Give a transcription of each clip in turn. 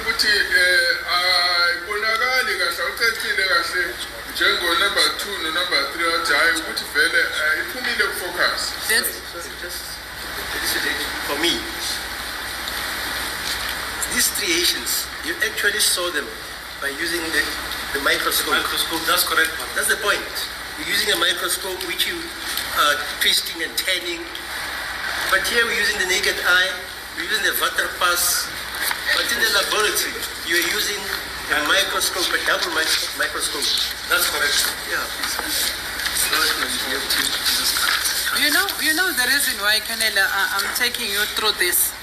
ukuthi ayibonakali kahle ucacile kahle njengo number 2 no number 3 athi hayi ukuthi vele iphumile focus. For me, these striations, you actually saw them by using the microscope. Microscope, that's correct. That's the point. You're using a microscope which you are twisting and turning. But here we're using the naked eye, we're using the water pass. But in the laboratory, you're using a microscope, a double microscope. That's correct. Yeah. You know the reason why, Canela, I'm taking you through this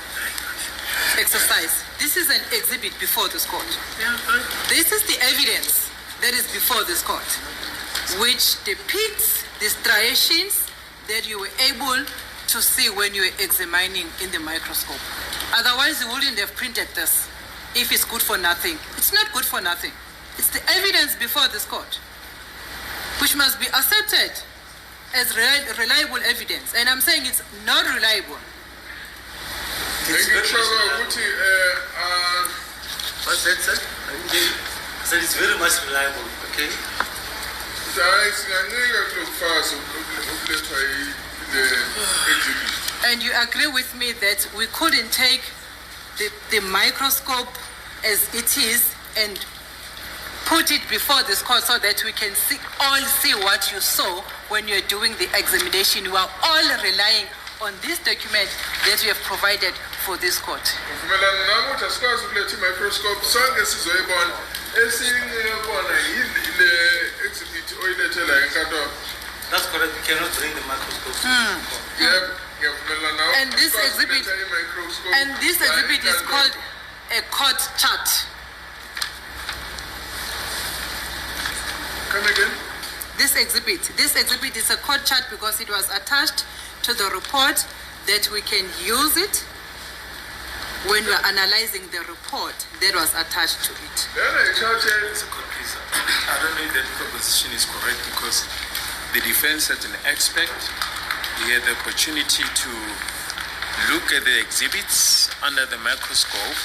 exercise. This is an exhibit before this court. Yeah, fine. This is the evidence that is before this court, which depicts the striations that you were able to see when you were examining in the microscope. Otherwise, you wouldn't have printed this if it's good for nothing. It's not good for nothing. It's the evidence before this court, which must be accepted as reliable evidence. And I'm saying it's not reliable. What's that, sir? So it's very much reliable, okay? And you agree with me that we couldn't take the microscope as it is and put it before this court so that we can all see what you saw when you're doing the examination. You are all relying on this document that you have provided for this court. That's correct. We cannot bring the microscope. And this exhibit is called a court chart. Come again? This exhibit is a court chart because it was attached to the report that we can use it when we're analyzing the report that was attached to it. It's a court case. I don't know if that proposition is correct because the defense had an expert. He had the opportunity to look at the exhibits under the microscope.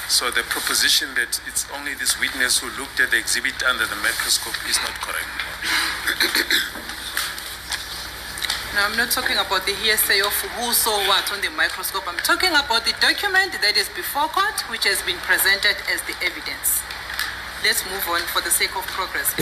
So the proposition that it's only this witness who looked at the exhibit under the microscope is not correct. No, I'm not talking about the hearsay of who saw what on the microscope. I'm talking about the document that is before court, which has been presented as the evidence. Let's move on for the sake of progress.